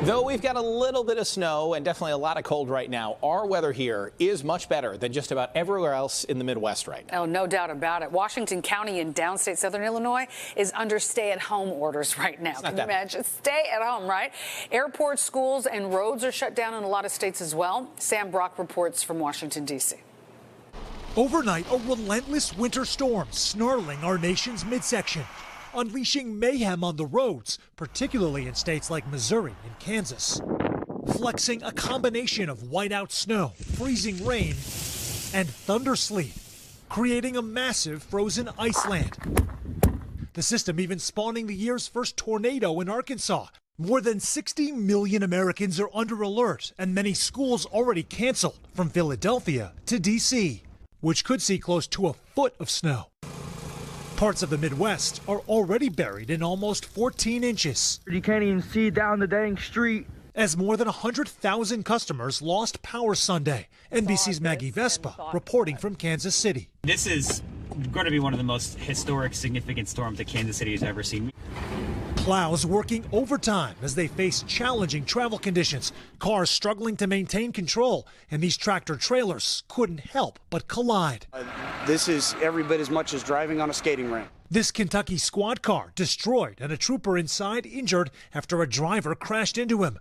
Though we've got a little bit of snow and definitely a lot of cold right now, our weather here is much better than just about everywhere else in the Midwest right now. Oh, no doubt about it. Washington County in downstate Southern Illinois is under stay-at-home orders right now. Can you imagine? Stay at home, right? Airports, schools, and roads are shut down in a lot of states as well. Sam Brock reports from Washington, D.C. Overnight, a relentless winter storm snarling our nation's midsection, unleashing mayhem on the roads, particularly in states like Missouri and Kansas. Flexing a combination of whiteout snow, freezing rain, and thundersleet, creating a massive frozen iceland. The system even spawning the year's first tornado in Arkansas. More than 60 million Americans are under alert, and many schools already canceled, from Philadelphia to D.C., which could see close to a foot of snow. Parts of the Midwest are already buried in almost 14 inches. You can't even see down the dang street. As more than 100,000 customers lost power Sunday. NBC's Maggie Vespa reporting from Kansas City. This is going to be one of the most historic, significant storms that Kansas City has ever seen. Plows working overtime as they face challenging travel conditions. Cars struggling to maintain control, and these tractor trailers couldn't help but collide. This is every bit as much as driving on a skating rink. This Kentucky squad car destroyed and a trooper inside injured after a driver crashed into him.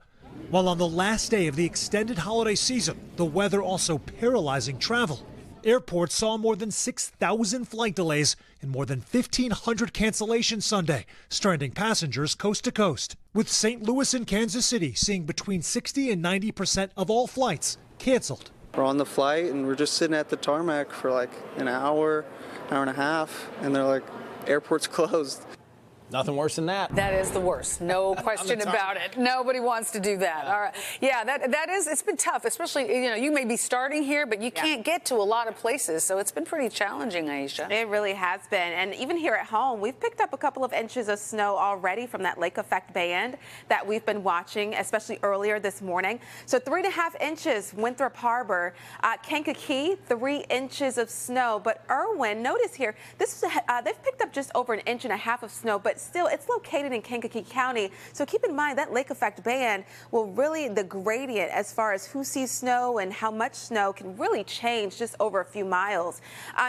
While on the last day of the extended holiday season, the weather also paralyzing travel. Airports saw more than 6,000 flight delays and more than 1,500 cancellations Sunday, stranding passengers coast to coast. With St. Louis and Kansas City seeing between 60 and 90% of all flights canceled. We're on the flight and we're just sitting at the tarmac for like an hour and a half, and they're like, airport's closed. Nothing worse than that. That is the worst. No question about it. Nobody wants to do that. All right. Yeah, that is, it's been tough, especially, you may be starting here, but you can't get to a lot of places. So it's been pretty challenging, Aisha. It really has been. And even here at home, we've picked up a couple of inches of snow already from that lake effect band that we've been watching, especially earlier this morning. So 3.5 inches, Winthrop Harbor. Kankakee, 3 inches of snow. But Irwin, notice here, this is they've picked up just over 1.5 inches of snow, but still, it's located in Kankakee County. So keep in mind that lake effect band will really, the gradient as far as who sees snow and how much snow can really change just over a few miles.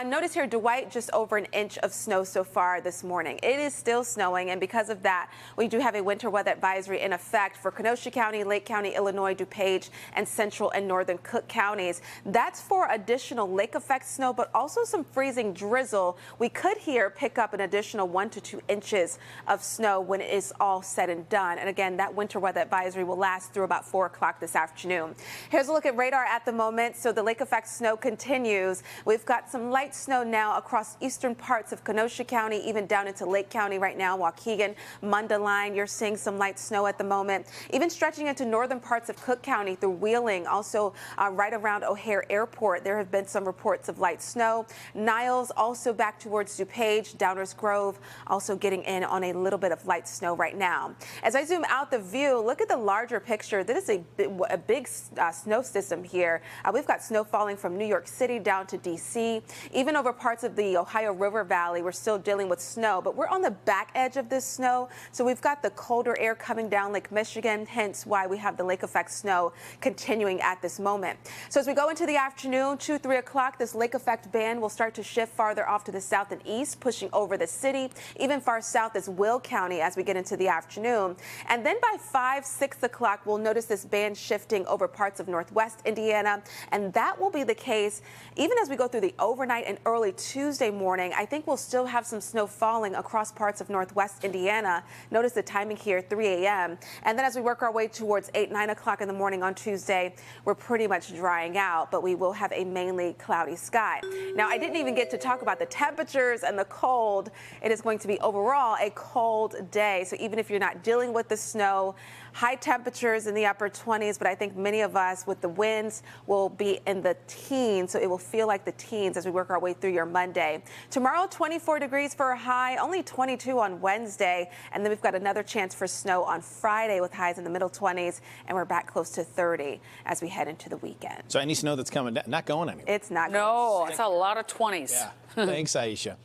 Notice here, Dwight, just over 1 inch of snow so far this morning. It is still snowing, and because of that, we do have a winter weather advisory in effect for Kenosha County, Lake County, Illinois, DuPage, and central and northern Cook counties. That's for additional lake effect snow, but also some freezing drizzle. We could here pick up an additional 1 to 2 inches of snow when it is all said and done. And again, that winter weather advisory will last through about 4 o'clock this afternoon. Here's a look at radar at the moment. So the lake effect snow continues. We've got some light snow now across eastern parts of Kenosha County, even down into Lake County right now. Waukegan, Mundelein, you're seeing some light snow at the moment. Even stretching into northern parts of Cook County through Wheeling, also right around O'Hare Airport. There have been some reports of light snow. Niles also back towards DuPage, Downers Grove, also getting in on a little bit of light snow right now. As I zoom out the view, look at the larger picture. This is a big snow system here. We've got snow falling from New York City down to D.C. Even over parts of the Ohio River Valley, we're still dealing with snow, but we're on the back edge of this snow. So we've got the colder air coming down Lake Michigan, hence why we have the lake effect snow continuing at this moment. So as we go into the afternoon, 2, 3 o'clock, this lake effect band will start to shift farther off to the south and east, pushing over the city, even far south as Will County as we get into the afternoon. And then by 5, 6 o'clock, we'll notice this band shifting over parts of northwest Indiana. And that will be the case even as we go through the overnight and early Tuesday morning. I think we'll still have some snow falling across parts of northwest Indiana. Notice the timing here, 3 a.m. And then as we work our way towards 8, 9 o'clock in the morning on Tuesday, we're pretty much drying out, but we will have a mainly cloudy sky. Now, I didn't even get to talk about the temperatures and the cold. It is going to be overall a cold day. So even if you're not dealing with the snow, high temperatures in the upper 20s, but I think many of us with the winds will be in the teens. So it will feel like the teens as we work our way through your Monday. Tomorrow, 24 degrees for a high, only 22 on Wednesday. And then we've got another chance for snow on Friday with highs in the middle 20s. And we're back close to 30 as we head into the weekend. So any snow that's coming down, not going anywhere. It's not. No, it's a lot of 20s. Yeah. Thanks, Aisha.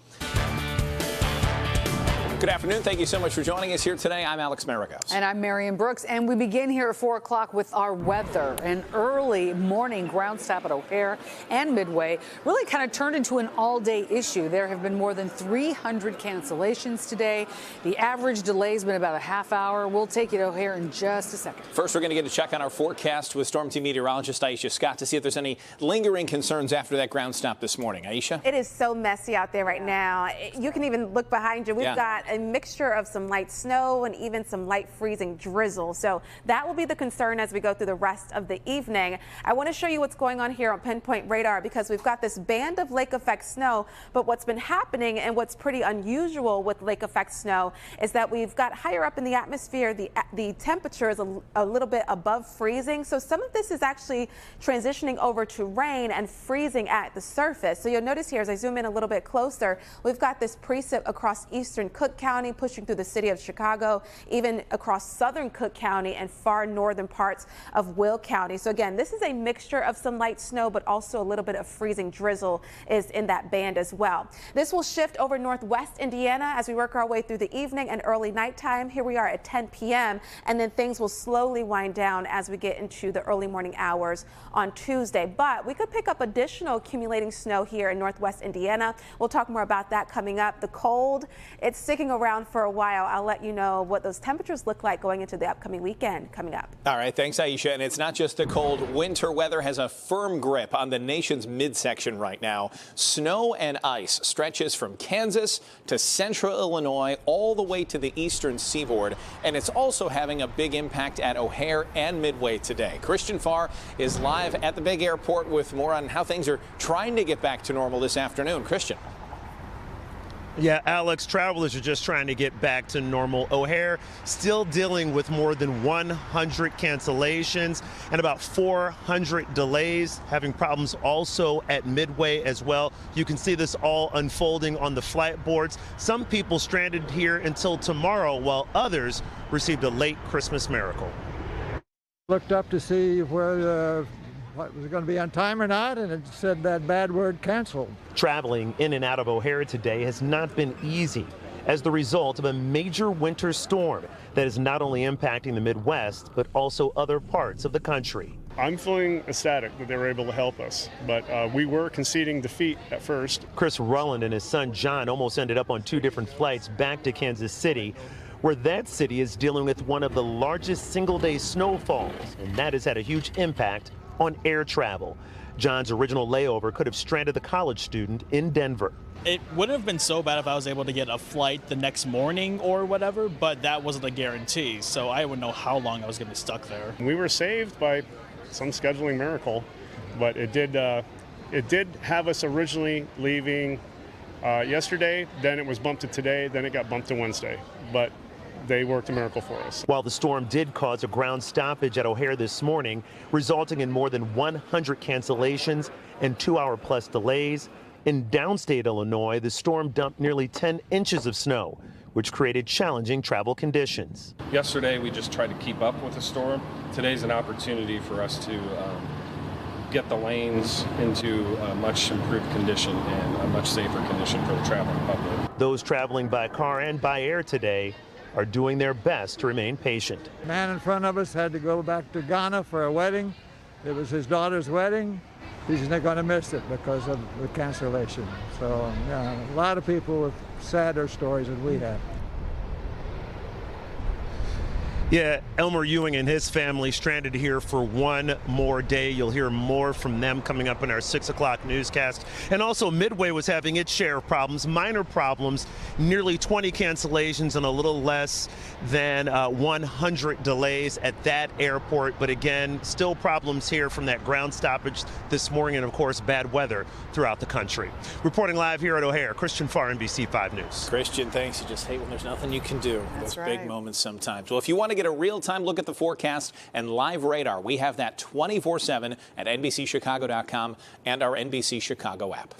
Good afternoon. Thank you so much for joining us here today. I'm Alex Maragos. And I'm Marion Brooks. And we begin here at 4 o'clock with our weather. An early morning ground stop at O'Hare and Midway really kind of turned into an all-day issue. There have been more than 300 cancellations today. The average delay has been about a half hour. We'll take you to O'Hare in just a second. First, we're going to get a check on our forecast with Storm Team meteorologist Aisha Scott to see if there's any lingering concerns after that ground stop this morning. Aisha? It is so messy out there right now. You can even look behind you. We've got a mixture of some light snow and even some light freezing drizzle. So that will be the concern as we go through the rest of the evening. I want to show you what's going on here on Pinpoint Radar because we've got this band of lake effect snow. But what's been happening and what's pretty unusual with lake effect snow is that we've got higher up in the atmosphere, the temperature is a little bit above freezing. So some of this is actually transitioning over to rain and freezing at the surface. So you'll notice here as I zoom in a little bit closer, we've got this precip across eastern Cook County, pushing through the city of Chicago, even across southern Cook County and far northern parts of Will County. So again, this is a mixture of some light snow, but also a little bit of freezing drizzle is in that band as well. This will shift over northwest Indiana as we work our way through the evening and early nighttime. Here we are at 10 p.m. and then things will slowly wind down as we get into the early morning hours on Tuesday. But we could pick up additional accumulating snow here in northwest Indiana. We'll talk more about that coming up. The cold, it's sticking around for a while. I'll let you know what those temperatures look like going into the upcoming weekend coming up. All right. Thanks, Aisha. And it's not just the cold. Winter weather has a firm grip on the nation's midsection right now. Snow and ice stretches from Kansas to central Illinois all the way to the eastern seaboard. And it's also having a big impact at O'Hare and Midway today. Christian Farr is live at the big airport with more on how things are trying to get back to normal this afternoon. Christian. Yeah, Alex, travelers are just trying to get back to normal. O'Hare still dealing with more than 100 cancellations and about 400 delays, having problems also at Midway as well. You can see this all unfolding on the flight boards. Some people stranded here until tomorrow, while others received a late Christmas miracle. Looked up to see where what was going to be on time or not, and it said that bad word canceled. Traveling in and out of O'Hare today has not been easy as the result of a major winter storm that is not only impacting the Midwest, but also other parts of the country. I'm feeling ecstatic that they were able to help us, but we were conceding defeat at first. Chris Rulland and his son John almost ended up on 2 different flights back to Kansas City, where that city is dealing with one of the largest single-day snowfalls, and that has had a huge impact on air travel. John's original layover could have stranded the college student in Denver. It wouldn't have been so bad if I was able to get a flight the next morning or whatever, but that wasn't a guarantee, so I wouldn't know how long I was going to be stuck there. We were saved by some scheduling miracle, but it did have us originally leaving yesterday, then it was bumped to today, then it got bumped to Wednesday. But they worked a miracle for us. While the storm did cause a ground stoppage at O'Hare this morning, resulting in more than 100 cancellations and 2-hour-plus delays, in downstate Illinois, the storm dumped nearly 10 inches of snow, which created challenging travel conditions. Yesterday, we just tried to keep up with the storm. Today's an opportunity for us to get the lanes into a much improved condition and a much safer condition for the traveling public. Those traveling by car and by air today are doing their best to remain patient. The man in front of us had to go back to Ghana for a wedding. It was his daughter's wedding. He's not going to miss it because of the cancellation. So yeah, a lot of people with sadder stories than we have. Yeah, Elmer Ewing and his family stranded here for one more day. You'll hear more from them coming up in our 6 o'clock newscast. And also Midway was having its share of problems, minor problems, nearly 20 cancellations and a little less than 100 delays at that airport. But again, still problems here from that ground stoppage this morning and, of course, bad weather throughout the country. Reporting live here at O'Hare, Christian Farr, NBC 5 News. Christian, thanks. You just hate when there's nothing you can do. That's Those right. big moments sometimes. Well, if you want to get a real-time look at the forecast and live radar, we have that 24/7 at NBCChicago.com and our NBC Chicago app.